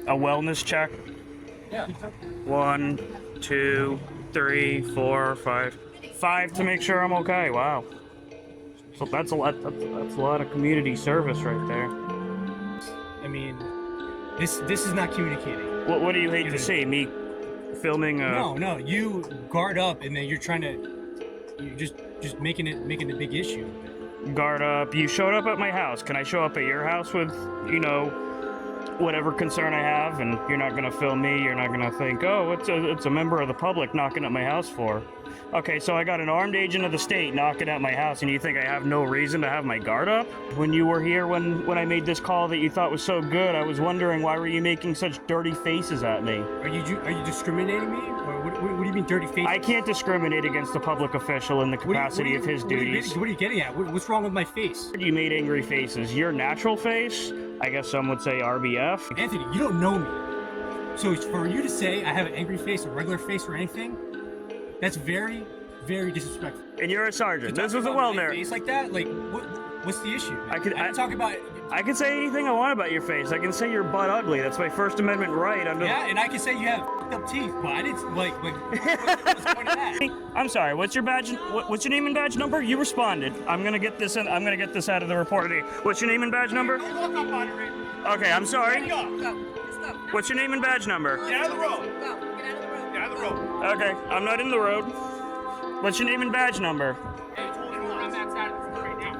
A wellness check. Yeah. 1, 2, 3, 4, 5. 5 to make sure I'm okay. Wow. So that's a lot. That's a lot of community service right there. I mean, this is not communicating. What do you hate to see? Me filming a... No, you guard up and then you're just making it a big issue. Guard up. You showed up at my house. Can I show up at your house with, you know, whatever concern I have, and you're not gonna film me? You're not gonna think, oh, it's a member of the public knocking at my house for? Okay, so I got an armed agent of the state knocking at my house, and you think I have no reason to have my guard up? When you were here, when I made this call that you thought was so good, I was wondering, why were you making such dirty faces at me? Are you discriminating me? Or what do you mean dirty faces? I can't discriminate against a public official in the capacity of his duties. What are you getting at? What's wrong with my face? You made angry faces. Your natural face? I guess some would say RBF. Anthony, you don't know me. So for you to say I have an angry face, a regular face, or anything, that's very, very disrespectful. And you're a sergeant. This was a well-known face like that. Like, what's the issue? I can talk about. I can say anything I want about your face. I can say you're butt ugly. That's my First Amendment right. Yeah, and I can say you have up teeth, but I didn't like. What's the point of that? I'm sorry. What's your badge? What's your name and badge number? You responded. I'm gonna get this in. I'm gonna get this out of the report. What's your name and badge number? Don't look up on it, Rick. Okay, I'm sorry. Go. Just go. What's your name and badge number? Get out of the road. Go. Get out of the road. Get out of the road. Okay, I'm not in the road. What's your name and badge number? Hey, I'm on that side of the road right now.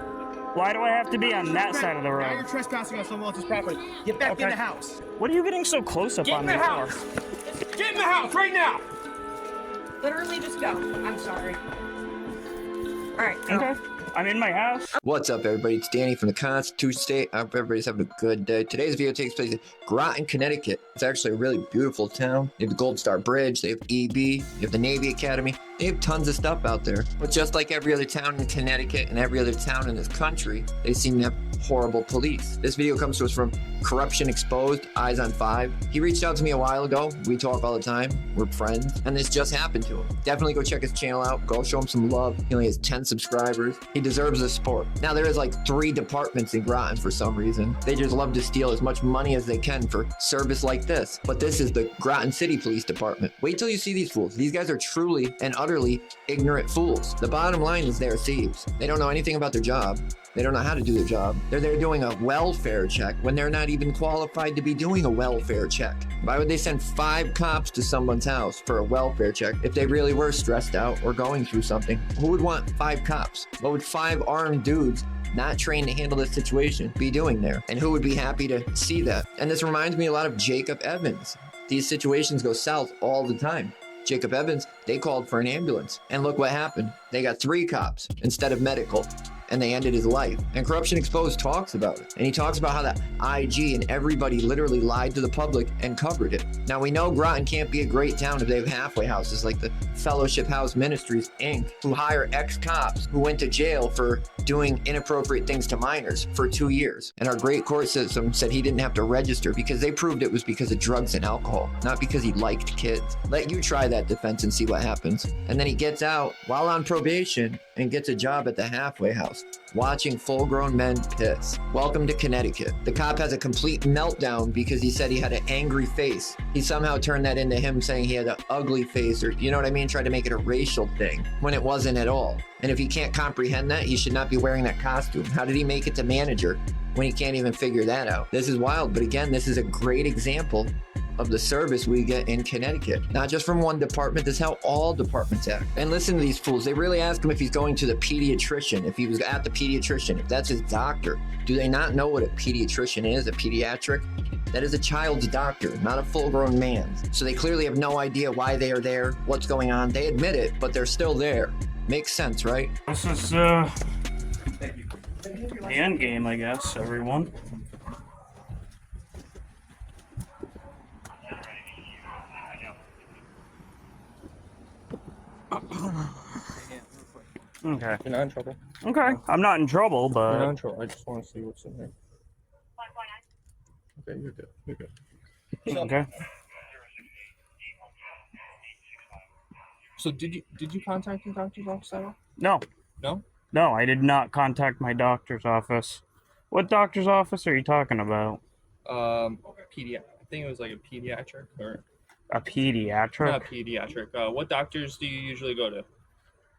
Why do I have to be on that side of the Now road? you're trespassing on someone else's property. Get back in the house. What are you getting so close up Get on in the me house. for? Get in the house right now. Literally, just go. I'm sorry. All right. Go. Okay, I'm in my house. What's up, everybody? It's Danny from the Constitution State. I hope everybody's having a good day. Today's video takes place in Groton, Connecticut. It's actually a really beautiful town. They have the Gold Star Bridge, they have EB, you have the Navy Academy. They have tons of stuff out there. But just like every other town in Connecticut and every other town in this country, they seem to have horrible police. This video comes to us from Corruption Exposed, Eyes on 5. He reached out to me a while ago. We talk all the time. We're friends. And this just happened to him. Definitely go check his channel out. Go show him some love. He only has 10 subscribers. He deserves the support. Now, there is like 3 departments in Groton for some reason. They just love to steal as much money as they can for service like this. But this is the Groton City Police Department. Wait till you see these fools. These guys are truly and utterly ignorant fools. The bottom line is they're thieves. They don't know anything about their job. They don't know how to do their job. They're there doing a welfare check when they're not even qualified to be doing a welfare check. Why would they send 5 cops to someone's house for a welfare check if they really were stressed out or going through something? Who would want 5 cops? What would 5 armed dudes not trained to handle this situation be doing there? And who would be happy to see that? And this reminds me a lot of Jacob Evans. These situations go south all the time. Jacob Evans, they called for an ambulance. And look what happened. They got 3 cops instead of medical. And they ended his life. And Corruption Exposed talks about it. And he talks about how the IG and everybody literally lied to the public and covered it. Now, we know Groton can't be a great town if they have halfway houses like the Fellowship House Ministries, Inc., who hire ex-cops who went to jail for doing inappropriate things to minors for 2 years. And our great court system said he didn't have to register because they proved it was because of drugs and alcohol, not because he liked kids. Let you try that defense and see what happens. And then he gets out while on probation and gets a job at the halfway house, watching full-grown men piss. Welcome to Connecticut. The cop has a complete meltdown because he said he had an angry face. He somehow turned that into him saying he had an ugly face, or you know what I mean? Tried to make it a racial thing when it wasn't at all. And if he can't comprehend that, he should not be wearing that costume. How did he make it to manager when he can't even figure that out? This is wild, but again, this is a great example of the service we get in Connecticut. Not just from one department, this is how all departments act. And listen to these fools. They really ask him if he's going to the pediatrician, if he was at the pediatrician, if that's his doctor. Do they not know what a pediatrician is, a pediatric? That is a child's doctor, not a full-grown man's. So they clearly have no idea why they are there, what's going on. They admit it, but they're still there. Makes sense, right? This is the end game, I guess, everyone. Okay. You're not in trouble. Okay. I'm not in trouble, You're not but in trouble. I just want to see what's in there. Okay, you're good. You're good. okay. So did you contact your doctor's office at all? No, No. no, I did not contact my doctor's office. What doctor's office are you talking about? Pediatric. I think it was like a pediatric or A pediatric? not pediatric. What doctors do you usually go to?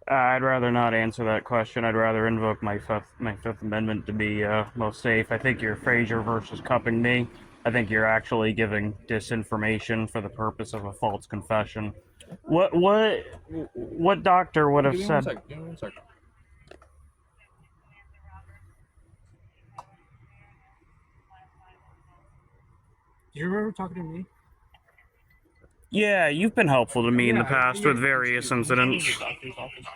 I'd rather not answer that question. I'd rather invoke my Fifth Amendment to be most safe. I think you're Frazier versus cupping me. I think you're actually giving disinformation for the purpose of a false confession. What doctor would have Give me said? 1 second. Give me 1 second. Do you remember talking to me? Yeah, you've been helpful to me in the Yeah, past you're- with various incidents. Doctor's office.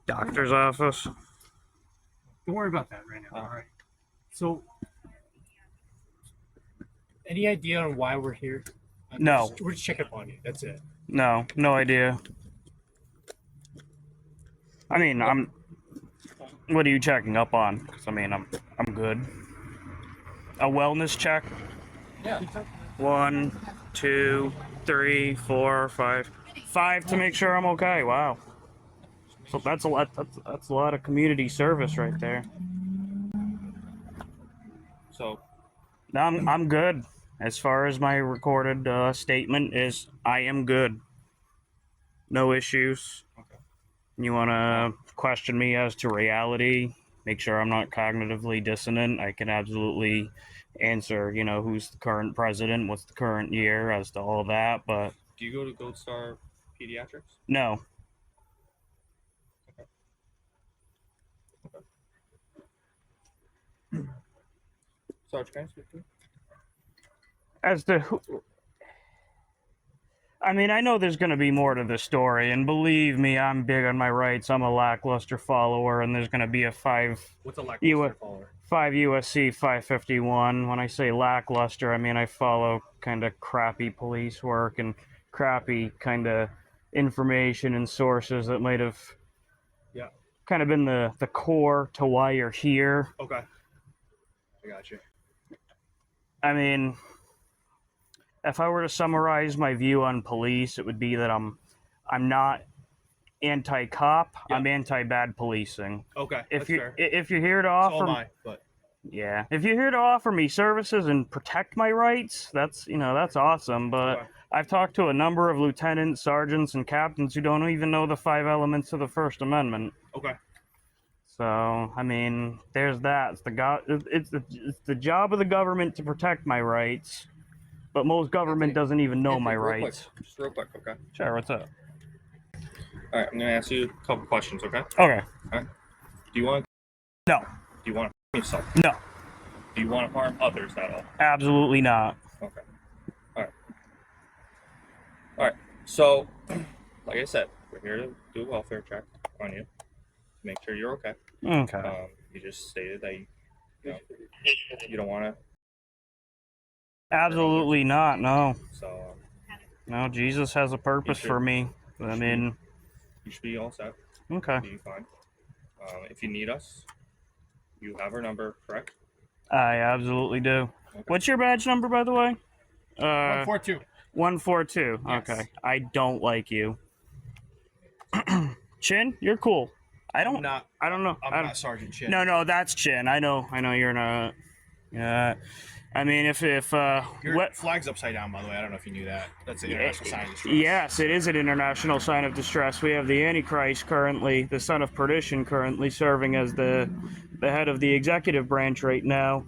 Doctor's office. Don't worry about that right now. All right. So, any idea on why we're here? No. We're just checking up on you. That's it. No idea. I mean, what are you checking up on? 'Cause I mean, I'm good. A wellness check. Yeah. 1, 2, 3, 4, 5. 5 to make sure I'm okay. Wow. So that's a lot. That's a lot of community service right there. So No, I'm good. As far as my recorded statement is, I am good. No issues. okay. You want to question me as to reality? Make sure I'm not cognitively dissonant. I can absolutely answer, who's the current president, what's the current year, as to all that, but Do you go to Gold Star Pediatrics? no. Sarge, can I speak to you? As to who. I mean, I know there's going to be more to the story, and believe me, I'm big on my rights. I'm a lackluster follower, and there's going to be a 5 What's a You- lackluster follower? 5 USC 551. When I say lackluster, I mean I follow kind of crappy police work and crappy kind of information and sources that might have Yeah. kind of been the core to why you're here. Okay. I got you. I mean, if I were to summarize my view on police, it would be that I'm not anti-cop. Yeah. I'm anti-bad policing. Okay. If you're here to offer, but yeah, if you're here to offer me services and protect my rights, that's awesome. But Okay. I've talked to a number of lieutenants, sergeants, and captains who don't even know the 5 elements of the First Amendment. okay. So, I mean, there's that. It's the job of the government to protect my rights, but most government doesn't even know my Real quick, rights. Just real quick, okay? Sure, what's up? All right, I'm gonna ask you a couple questions, okay? Okay. Do you want? No. Do you want to harm yourself? No. Do you want to harm others at all? Absolutely not. Okay. All right. All right. So, like I said, we're here to do a welfare check on you, make sure you're okay. Okay. You just stated that you don't want to. Absolutely not. No. So No, Jesus has a purpose should- for me. I mean, you should be all set. okay. Be fine. If you need us, you have our number, correct? I absolutely do. Okay. What's your badge number, by the way? 142. 142. Yes. Okay. I don't like you. Chin, you're cool. I don't know. I don't- Sergeant Chin. No, that's Chin. I know you're not. Yeah. I mean, if Your what? flag's upside down, by the way. I don't know if you knew that. That's the international sign of distress. Yes, it is an international sign of distress. We have the Antichrist currently, the son of perdition, currently serving as the head of the executive branch right now.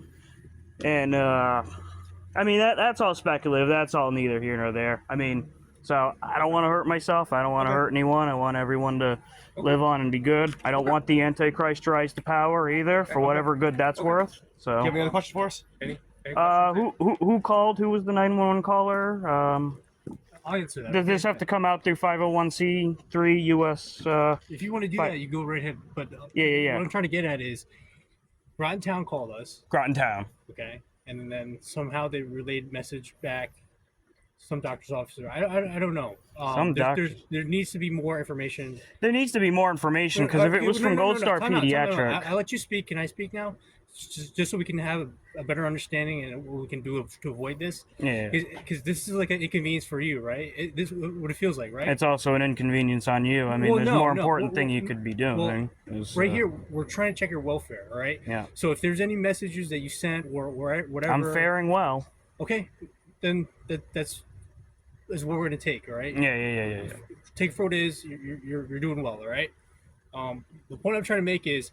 And I mean that's all speculative. That's all neither here nor there. I mean, so I don't want to hurt myself. I don't want to hurt anyone. I want everyone to live on and be good. I don't want the Antichrist to rise to power either, for whatever good that's worth. Do So, you have any other questions for us? Any questions? who called? Who was the 911 caller? I'll answer that. Does this have to come out through 501c3 U.S.? If you want to do Fine. that, you go right ahead. But Yeah. what I'm trying to get at is, Groton Town called us, Groton Town. okay, and then somehow they relayed message back. Some doctor's officer. I don't know. There needs to be more information. There needs to be more information because if it was from Gold Star Time out. Pediatric, I'll let you speak. Can I speak now? Just so we can have a better understanding and what we can do to avoid this. yeah, Because this is like an inconvenience for you, right? This is what it feels like, right? it's also an inconvenience on you. I mean, Well, there's no, more no. important Well, thing you well, could be doing. is, Right here, we're trying to check your welfare, all right? Yeah. So if there's any messages that you sent or whatever, I'm faring well. Okay, then that's what we're gonna take. All right. Yeah. Take for what it is. You're doing well. All right. The point I'm trying to make is,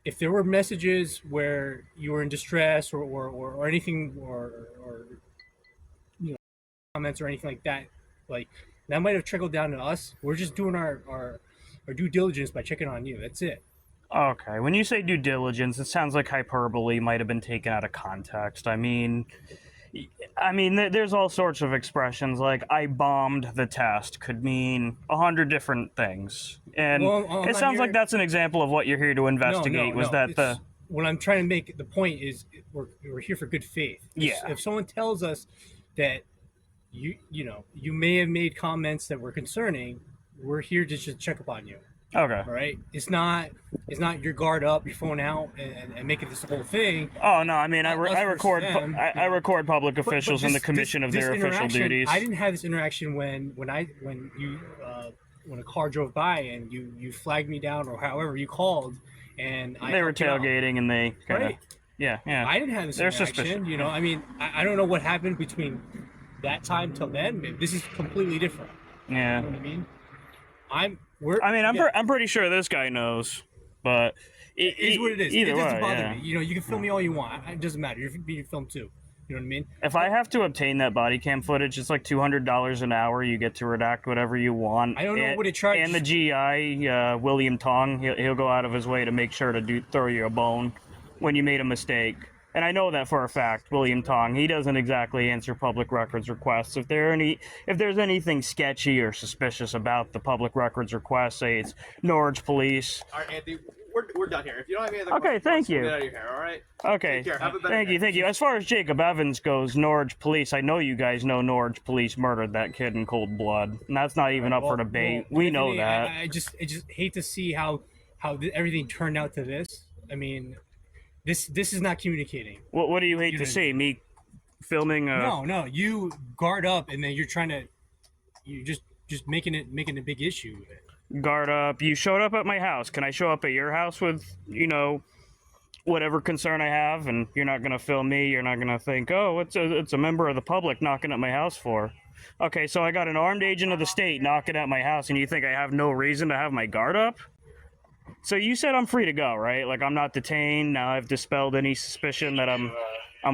if there were messages where you were in distress or anything or comments or anything like that, like that might have trickled down to us. We're just doing our due diligence by checking on you. That's it. Okay, when you say due diligence, it sounds like hyperbole might have been taken out of context. There's all sorts of expressions like "I bombed the test" could mean 100 different things, and Well, I'm it not sounds here- like that's an example of what you're here to investigate. Was that the? What I'm trying to make the point is we're here for good faith. Yeah. If someone tells us that you may have made comments that were concerning, we're here to just check up on you. Okay. All right. It's not your guard up, your phone out, and making this whole thing. Oh no, I record them, I record public officials in the commission of their official interaction, duties. I didn't have this interaction when a car drove by and you flagged me down or however you called, and They were tailgating and they kind of Right. yeah. I didn't have this They're interaction. suspicious. I don't know what happened between that time till then. Maybe this is completely different. Yeah. You know what I mean? I'm pretty sure this guy knows, but it is what it is. Either It doesn't way, bother yeah. me. You can film me all you want. It doesn't matter. You're being filmed too. You know what I mean? If I have to obtain that body cam footage, it's like $200 an hour. You get to redact whatever you want. I don't know what it charges. And the GI, William Tong, he'll go out of his way to make sure to throw you a bone when you made a mistake. And I know that for a fact, William Tong. He doesn't exactly answer public records requests. If there's anything sketchy or suspicious about the public records request, say it's Norwich Police. All right, Anthony, we're done here. If you don't have any other Okay, questions, thank we'll you. get out of your hair, all right? Okay. Take care. Have a better Thank day. you, thank you. As far as Jacob Evans goes, Norwich Police, I know you guys know Norwich Police murdered that kid in cold blood. And that's not even up for debate. We know Anthony, that. I just hate to see how everything turned out to this. I mean, this is not communicating. What do you hate to see? Me filming No, you guard up and then you're just making a big issue with it. guard up? You showed up at my house. Can I show up at your house with, whatever concern I have, and you're not going to film me? You're not going to think, oh, it's a member of the public knocking at my house for? Okay, so I got an armed agent of the state knocking at my house, and you think I have no reason to have my guard up? So you said I'm free to go, right? Like I'm not detained. Now I've dispelled any suspicion that I'm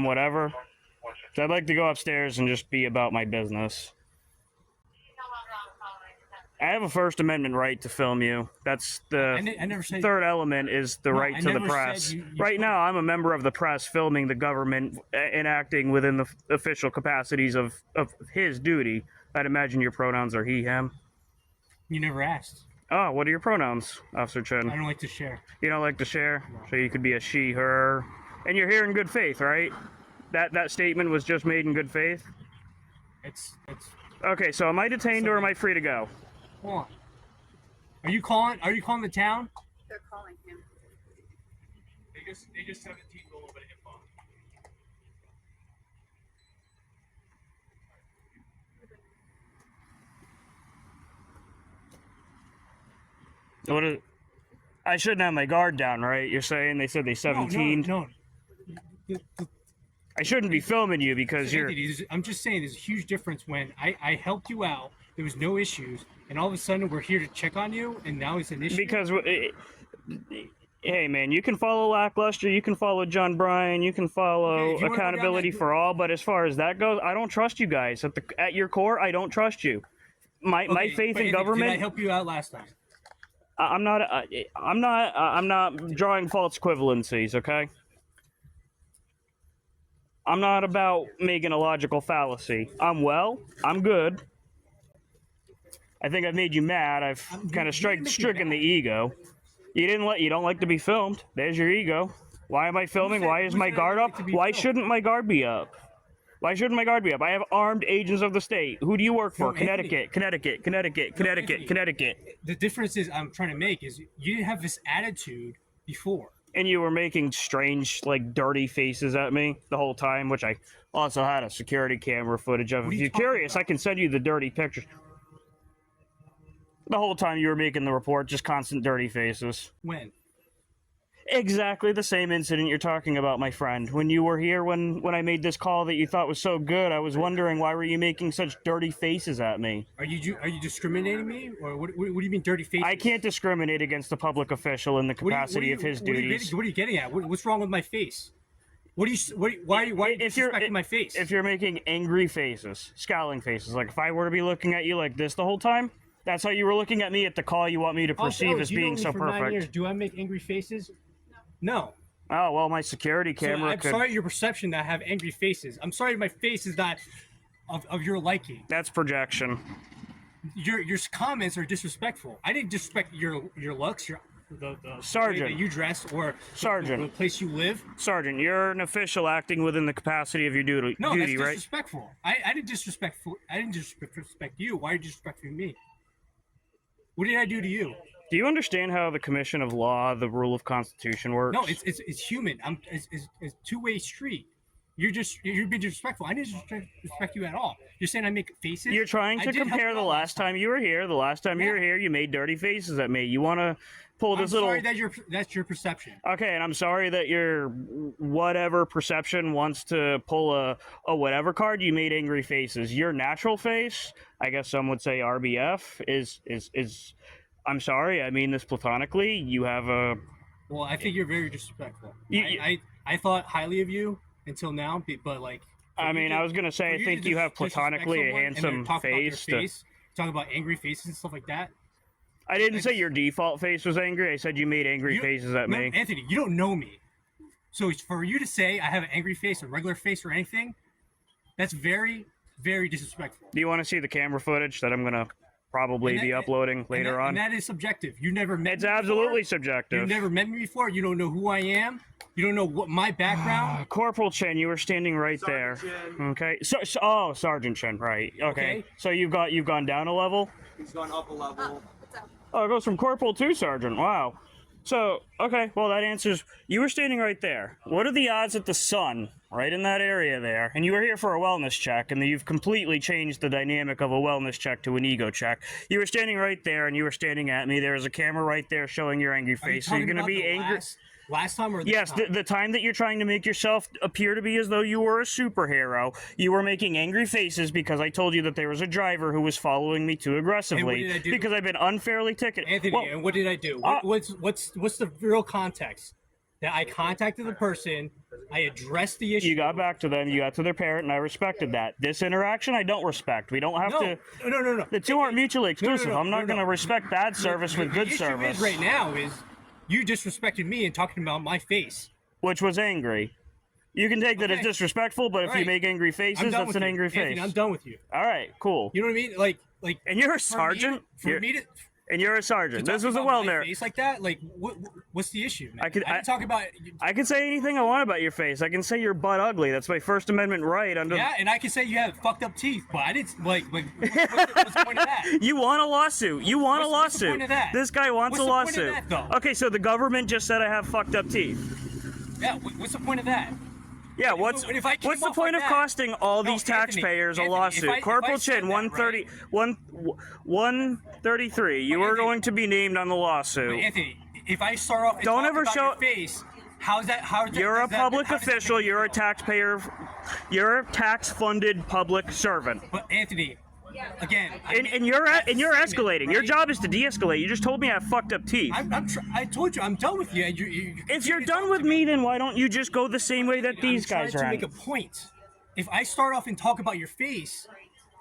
whatever. So I'd like to go upstairs and just be about my business. I have a First Amendment right to film you. That's the I never said third element is the right I to the never said press. you Right spoke- now, I'm a member of the press filming the government enacting within the official capacities of his duty. I'd imagine your pronouns are he, him. You never asked. Oh, what are your pronouns, Officer Chen? I don't like to share. You don't like to share? So you could be a she, her. And you're here in good faith, right? That statement was just made in good faith? It's Okay, so am I detained or am I free to go? hold on. Are you calling the town? They're calling him. They just 17 a little bit of info. What is, I shouldn't have my guard down, right? You're saying they said they 17? No. I shouldn't be filming you because you're... Anthony, I'm just saying there's a huge difference when I helped you out, there was no issues, and all of a sudden we're here to check on you, and now it's an issue. Because, hey man, you can follow Lackluster, you can follow John Bryan, you can follow Okay, if you wanna go down Accountability that- for All, but as far as that goes, I don't trust you guys. At your core, I don't trust you. My Okay, faith but in Anthony, government... Did I help you out last time? I'm not drawing false equivalencies, okay? I'm not about making a logical fallacy. I'm good. I think I've made you mad. I've kind of stricken the ego. You don't like to be filmed. There's your ego. Why am I filming? Why is who my said I guard don't up? like to be Why filmed? shouldn't my guard be up? Why shouldn't my guard be up? I have armed agents of the state. Who do you work for? No, Anthony. Connecticut. Anthony. The difference is I'm trying to make is you didn't have this attitude before. And you were making strange, like, dirty faces at me the whole time, which I also had a security camera footage of. What are If you you're talking curious, about? I can send you the dirty pictures. The whole time you were making the report, just constant dirty faces. When? Exactly the same incident you're talking about, my friend. When you were here, when I made this call that you thought was so good, I was wondering why were you making such dirty faces at me? Are you discriminating me, or what do you mean dirty faces? I can't discriminate against a public official in the capacity of his duties. What are you getting at? What's wrong with my face? Why are you disrespecting my face? If you're making angry faces, scowling faces, like if I were to be looking at you like this the whole time, that's how you were looking at me at the call you want me to perceive as being so perfect. 9 years. Do I make angry faces? No. Oh, well, my security So camera I'm could... sorry your perception that I have angry faces. I'm sorry my face is not of your liking. That's projection. Your comments are disrespectful. I didn't disrespect your looks, the Sergeant. way that you dress, or Sergeant. the place you live. Sergeant, you're an official acting within the capacity of your duty, No, that's right? disrespectful. I didn't disrespect you. Why are you disrespecting me? What did I do to you? Do you understand how the commission of law, the rule of constitution works? No, it's human. It's two-way street. You're being disrespectful. I didn't disrespect you at all. You're saying I make faces. You're trying to compare the last time you were here. The last time you were here, you made dirty faces at me. You want to pull this little... I'm sorry that's your perception. Okay, and I'm sorry that your whatever perception wants to pull a whatever card. You made angry faces. Your natural face, I guess some would say RBF, is I'm sorry, I mean this platonically. You have a... Well, I think you're very disrespectful. I thought highly of you until now, but like... I mean, I was going to say, I think you have platonically a handsome face. Talk about angry faces and stuff like that. I didn't say your default face was angry. I said you made angry faces at me. Anthony, you don't know me. So for you to say I have an angry face, a regular face, or anything, that's very, very disrespectful. Do you want to see the camera footage that I'm going to probably be uploading later on? And that is subjective. You never met me It's absolutely before. subjective. You've never met me before. You don't know who I am. You don't know what my background. Corporal Chin, you were standing right Sergeant there. Chin. Okay. So, Sergeant Chin, right? Okay. So you've gone down a level. He's gone up a level. Oh, it goes from corporal to sergeant. Wow. So, okay, well, that answers... You were standing right there. What are the odds that the sun, right in that area there, and you were here for a wellness check, and you've completely changed the dynamic of a wellness check to an ego check. You were standing right there, and you were standing at me. There was a camera right there showing your angry face. So you're going to be angry... Last time or this yes, time? the time that you're trying to make yourself appear to be as though you were a superhero, you were making angry faces because I told you that there was a driver who was following me too aggressively. And what did I do? Because I've been unfairly ticketed. Anthony, and what did I do? What's the real context? That I contacted the person, I addressed the issue. You got back to them, you got to their parent, and I respected that. This interaction, I don't respect. We don't have to... No. The two aren't mutually exclusive. No, I'm not going to respect bad service with good service. The issue is right now is you disrespected me and talking about my face. Which was angry. You can take that as disrespectful, but if you make angry faces, that's an angry face. Anthony, I'm done with you. All right, cool. You know what I mean? Like. And you're a sergeant? And you're a sergeant. This was a well-known face like that. Like, what's the issue? Man? I can talk about. I can say anything I want about your face. I can say you're butt ugly. That's my First Amendment right. Under yeah, and I can say you have fucked up teeth, but I didn't like. What's the point of that? You want a lawsuit. You want a lawsuit. What's the point of that? This guy wants a lawsuit. What's the point of that, though? Okay, so the government just said I have fucked up teeth. Yeah. What's the point of that? Yeah, what's the point of costing all these taxpayers a lawsuit? Corporal Chin, 133. You are going to be named on the lawsuit. Anthony, if I start off and don't talk ever about show your face, how's that? You're a public official. You're a taxpayer. You're a tax-funded public servant. But Anthony, again, and you're escalating. Right? Your job is to de-escalate. You just told me I have fucked up teeth. I told you I'm done with you. If you're done with me, then why don't you just go the same way that these guys are? I'm trying to make a point. If I start off and talk about your face,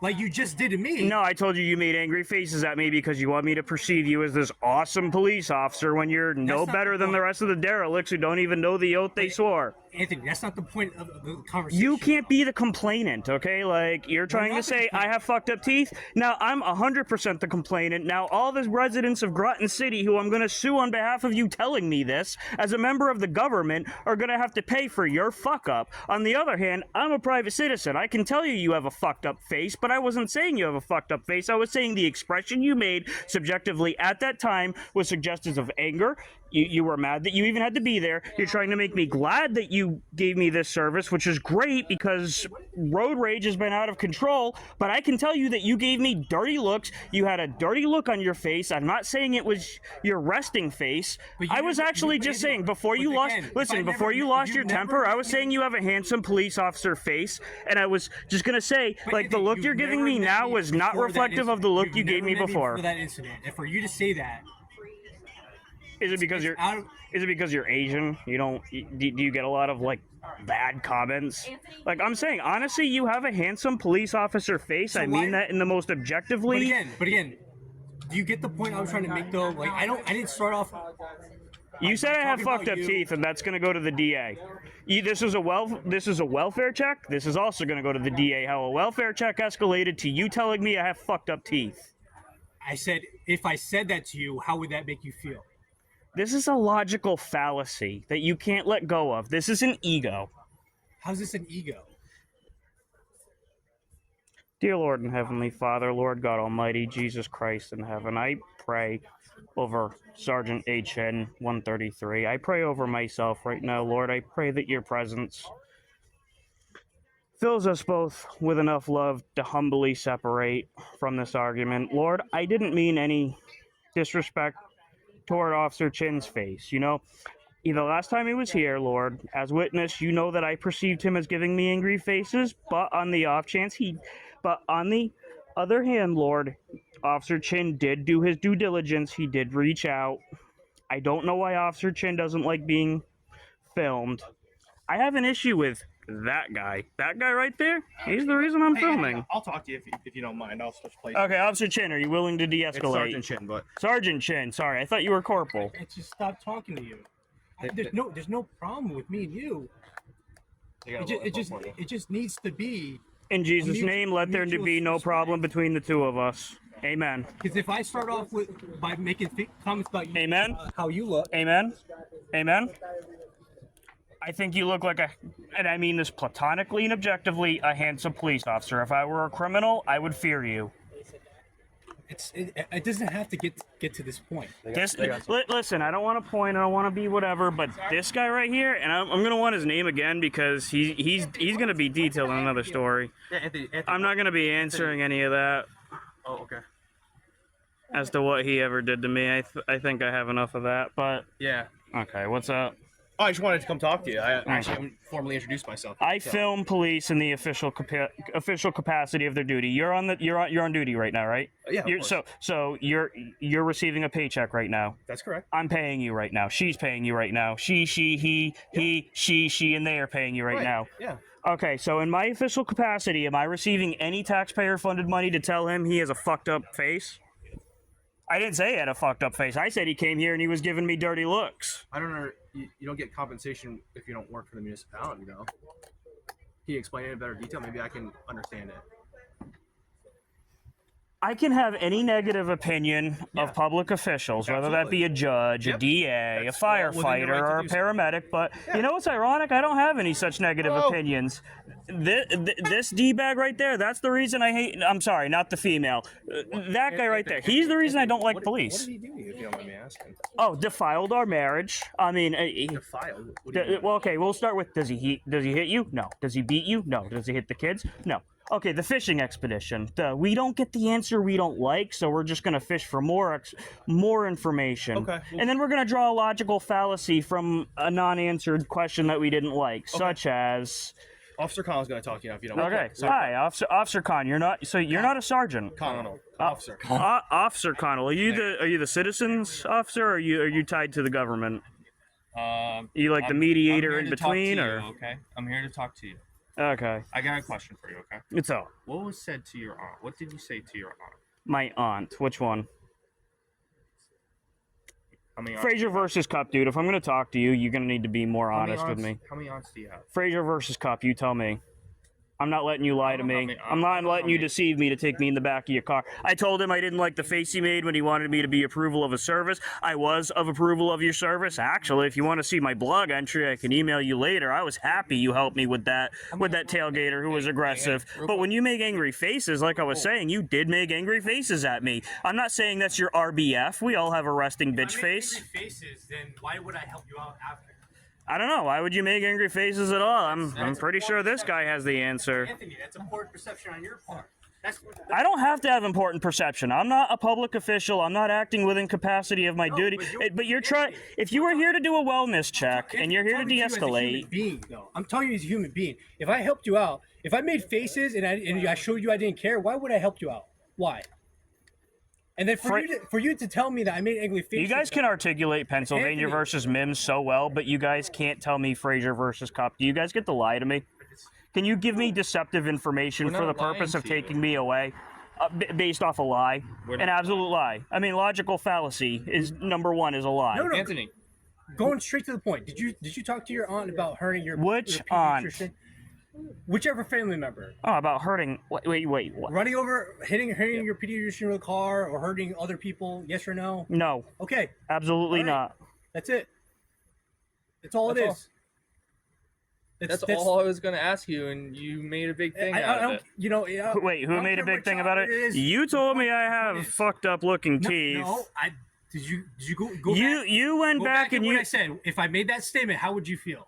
like you just did to me. No, I told you you made angry faces at me because you want me to perceive you as this awesome police officer when you're no better than the rest of the derelicts who don't even know the oath they swore. Anthony, that's not the point of the conversation. You can't be the complainant, okay? Like, you're trying to say I have fucked up teeth. Now, I'm 100% the complainant. Now, all the residents of Groton City who I'm going to sue on behalf of you telling me this, as a member of the government, are going to have to pay for your fuck-up. On the other hand, I'm a private citizen. I can tell you you have a fucked-up face, but I wasn't saying you have a fucked-up face. I was saying the expression you made subjectively at that time was suggestive of anger, You were mad that you even had to be there. You're trying to make me glad that you gave me this service, which is great because road rage has been out of control. But I can tell you that you gave me dirty looks. You had a dirty look on your face. I'm not saying it was your resting face. I was actually just saying before you lost. Listen, before you lost your temper, I was saying you have a handsome police officer face, and I was just gonna say like the look you're giving me now was not reflective of the look you gave me before. For that incident, and for you to say that. Is it because you're Asian? You don't? Do you get a lot of like bad comments? Like I'm saying, honestly, you have a handsome police officer face. I mean that in the most objectively. But again, do you get the point I was trying to make though? Like I didn't start off. You said I have fucked up teeth, and that's gonna go to the DA. This is a welfare check. This is also gonna go to the DA. How a welfare check escalated to you telling me I have fucked up teeth. I said, if I said that to you, how would that make you feel? This is a logical fallacy that you can't let go of. This is an ego. How's this an ego? Dear Lord and Heavenly Father, Lord God Almighty, Jesus Christ in heaven, I pray over Sergeant HN 133. I pray over myself right now, Lord. I pray that your presence fills us both with enough love to humbly separate from this argument. Lord, I didn't mean any disrespect toward Officer Chin's face. You know, the last time he was here, Lord, as witness, you know that I perceived him as giving me angry faces, but on the off chance but on the other hand, Lord, Officer Chin did do his due diligence. He did reach out. I don't know why Officer Chin doesn't like being filmed. I have an issue with that guy. That guy right there, he's the reason I'm filming. I'll talk to you if you don't mind. I'll switch places. Okay, Officer Chin, are you willing to de-escalate? It's Sergeant Chin, but Sergeant Chin, sorry, I thought you were Corporal. I just stopped talking to you. There's no problem with me and you. It just needs to be. In Jesus' name, let there be no problem between the two of us. Amen. Because if I start off by making comments about you, Amen. How you look, Amen. Amen. I think you look like and I mean this platonically and objectively, a handsome police officer. If I were a criminal, I would fear you. It doesn't have to get to this point. Listen, I don't want to point, I don't want to be whatever, but this guy right here, and I'm gonna want his name again because he's gonna be detailed in another story. yeah, Anthony, I'm not gonna be answering any of that Oh, okay. as to what he ever did to me. I think I have enough of that, but Yeah. okay, what's up? Oh, I just wanted to come talk to you. I actually haven't formally introduced myself. I so. film police in the official capacity of their duty. You're on duty right now, right? Yeah. Of course. So you're receiving a paycheck right now. That's correct. I'm paying you right now. She's paying you right now. She, he, she, and they are paying you right now. Yeah. Okay, so in my official capacity, am I receiving any taxpayer-funded money to tell him he has a fucked up face? I didn't say he had a fucked up face. I said he came here and he was giving me dirty looks. I don't know. You don't get compensation if you don't work for the municipality, though. Can you explain it in better detail? Maybe I can understand it. I can have any negative opinion of public officials, whether that be a judge, a DA, a firefighter, or a paramedic, but you know what's ironic? I don't have any such negative opinions. This D-bag right there, that's the reason I hate... I'm sorry, not the female. That guy right there, he's the reason I don't like police. What did he do to you, if you don't mind me asking? Oh, defiled our marriage. I mean... Defiled? What do you mean? Well, okay, we'll start with, does he hit you? No. Does he beat you? No. Does he hit the kids? No. Okay, the fishing expedition. We don't get the answer we don't like, so we're just going to fish for more information. Okay. And then we're going to draw a logical fallacy from a non-answered question that we didn't like, such as... Officer Connell's going to talk to you now if you don't mind. Okay, hi, Officer Con. You're not a sergeant. Connell. Officer. Officer Connell. Are you the citizens officer, or are you tied to the government? You like the mediator in between, or? Okay, I'm here to talk to you. Okay. I got a question for you, okay? It's all. What was said to your aunt? What did you say to your aunt? My aunt. Which one? How many aunts? Frazier versus Cup, dude. If I'm gonna talk to you, you're gonna need to be more honest with me. How many aunts do you have? Frazier versus Cup. You tell me. I'm not letting you lie to me. I'm not letting you deceive me to take me in the back of your car. I told him I didn't like the face he made when he wanted me to be approval of a service. I was of approval of your service. Actually, if you want to see my blog entry, I can email you later. I was happy you helped me with that tailgater who was aggressive. But when you make angry faces, like I was saying, you did make angry faces at me. I'm not saying that's your RBF. We all have a resting bitch face. Faces, then why would I help you out after? I don't know. Why would you make angry faces at all? I'm pretty sure this guy has the answer. Anthony, that's a poor perception on your part. I don't have to have important perception. I'm not a public official. I'm not acting within capacity of my duty. But you're trying. If you were here to do a wellness check and you're here to de-escalate, I'm telling you as a human being. If I helped you out, if I made faces and I showed you I didn't care, why would I help you out? Why? And then for you to tell me that I made angry faces. You guys can articulate Pennsylvania versus Mims so well, but you guys can't tell me Frazier versus Cup. Do you guys get to lie to me? Can you give me deceptive information for the purpose of taking me away based off a lie? An absolute lie. I mean, logical fallacy is number one is a lie. No, Anthony, going straight to the point. Did you talk to your aunt about hurting your Which your aunt? pediatrician? Whichever family member. Oh, about hurting. Wait. What? Running over, hitting your pediatrician with a car, or hurting other people? Yes or no? No. Okay. Absolutely All right. not. That's it. That's all it is. That's all I was going to ask you, and you made a big thing out of it. You know, Wait, who made a big thing about it? You told me I have fucked up looking teeth. No, did you go back? You went back and what you I said. If I made that statement, how would you feel?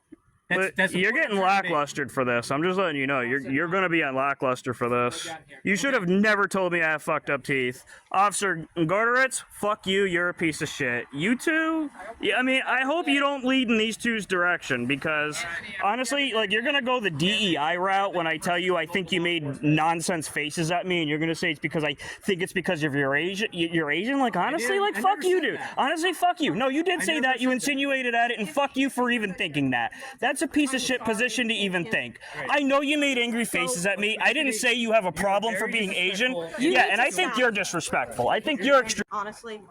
But you're getting lacklustered for this. I'm just letting you know. You're going to be on lackluster for this. You should have never told me I have fucked up teeth. Officer Gorderitz, fuck you. You're a piece of shit. You two, yeah, I mean, I hope you don't lead in these two's direction because, honestly, like, you're going to go the DEI route when I tell you I think you made nonsense faces at me and you're going to say it's because I think it's because of your Asian. You're Asian? Like, honestly, like, fuck you, dude. Honestly, fuck you. No, you did say that. You insinuated at it, and fuck you for even thinking that. That's a piece of shit position to even think. I know you made angry faces at me. I didn't say you have a problem for being Asian. Yeah, and I think you're disrespectful. I think you're extreme. Honestly,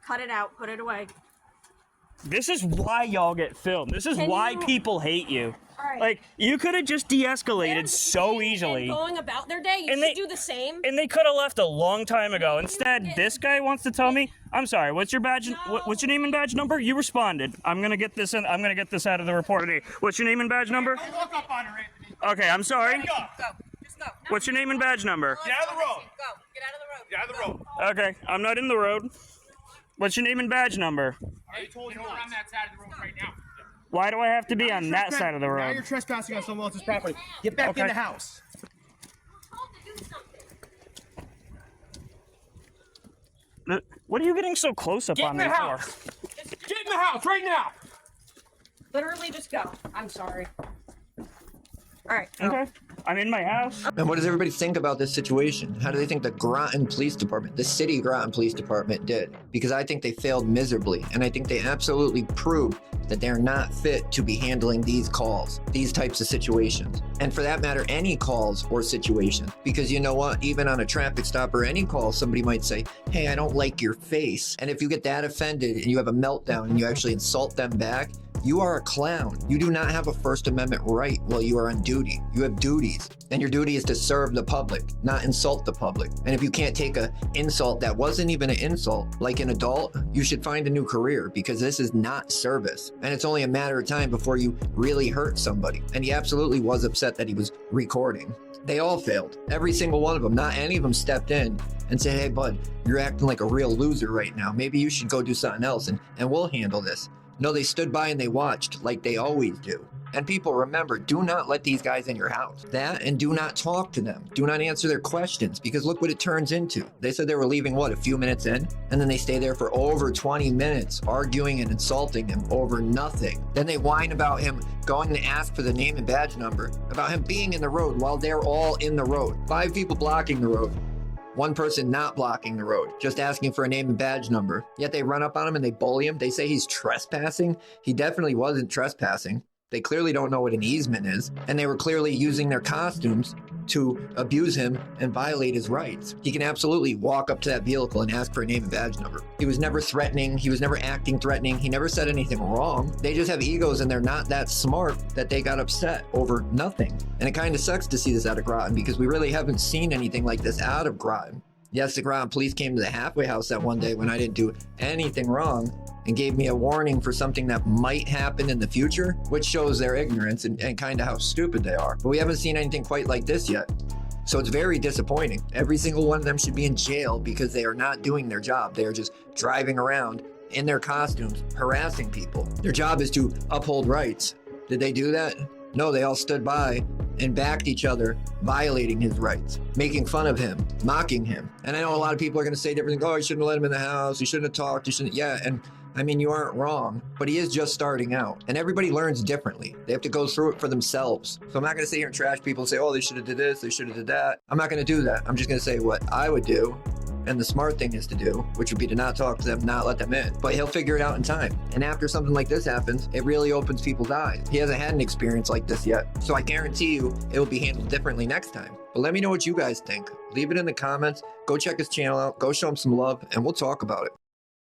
cut it out. Put it away. This is why y'all get filmed. This is why people hate you. Right. Like, you could have just de-escalated so easily. Going about their day, you should do the same. And they could have left a long time ago. Instead, this guy wants to tell me, I'm sorry, what's your badge? What's your name and badge number? You responded. I'm gonna get this in. I'm gonna get this out of the report today. What's your name and badge number? Don't walk up on her, Anthony. Okay, I'm sorry. Go. Just go. What's your name and badge number? Get out of the road. Go. Get out of the road. Get out of the road. Okay, I'm not in the road. What's your name and badge number? I told you on that side of the road right now. Why do I have to be on that side of the Now road? you're trespassing on someone else's property. Get back in the house. What are you getting so close up on me for? Get in the house right now. Literally, just go. I'm sorry. All right. Okay. I'm in my house. And what does everybody think about this situation? How do they think the Groton Police Department, the city Groton Police Department did? Because I think they failed miserably, and I think they absolutely proved that they're not fit to be handling these calls, these types of situations. And for that matter, any calls or situations. Because you know what? Even on a traffic stop or any call, somebody might say, hey, I don't like your face. And if you get that offended and you have a meltdown and you actually insult them back, you are a clown. You do not have a First Amendment right while you are on duty. You have duties, and your duty is to serve the public, not insult the public. And if you can't take an insult that wasn't even an insult, like an adult, you should find a new career because this is not service. And it's only a matter of time before you really hurt somebody. And he absolutely was upset that he was recording. They all failed. Every single one of them. Not any of them stepped in and said, hey, bud, you're acting like a real loser right now. Maybe you should go do something else and we'll handle this. No, they stood by and they watched like they always do. And people, remember, do not let these guys in your house. That, and do not talk to them. Do not answer their questions, because look what it turns into. They said they were leaving, what, a few minutes in? And then they stay there for over 20 minutes, arguing and insulting him over nothing. Then they whine about him going to ask for the name and badge number, about him being in the road while they're all in the road. 5 people blocking the road. 1 person not blocking the road, just asking for a name and badge number. Yet they run up on him and they bully him. They say he's trespassing. He definitely wasn't trespassing. They clearly don't know what an easement is, and they were clearly using their costumes to abuse him and violate his rights. He can absolutely walk up to that vehicle and ask for a name and badge number. He was never threatening. He was never acting threatening. He never said anything wrong. They just have egos and they're not that smart that they got upset over nothing. And it kind of sucks to see this out of Groton because we really haven't seen anything like this out of Groton. Yes, the Groton police came to the halfway house that one day when I didn't do anything wrong and gave me a warning for something that might happen in the future, which shows their ignorance and kind of how stupid they are. But we haven't seen anything quite like this yet. So it's very disappointing. Every single one of them should be in jail because they are not doing their job. They are just driving around in their costumes, harassing people. Their job is to uphold rights. Did they do that? No, they all stood by and backed each other, violating his rights, making fun of him, mocking him. And I know a lot of people are going to say different things. Oh, you shouldn't have let him in the house. You shouldn't have talked. You shouldn't. Yeah, and I mean, you aren't wrong, but he is just starting out. And everybody learns differently. They have to go through it for themselves. So I'm not going to sit here and trash people and say, oh, they should have did this, they should have did that. I'm not going to do that. I'm just going to say what I would do. And the smart thing is to do, which would be to not talk to them, not let them in. But he'll figure it out in time. And after something like this happens, it really opens people's eyes. He hasn't had an experience like this yet. So I guarantee you it will be handled differently next time. But let me know what you guys think. Leave it in the comments. Go check his channel out. Go show him some love, and we'll talk about it.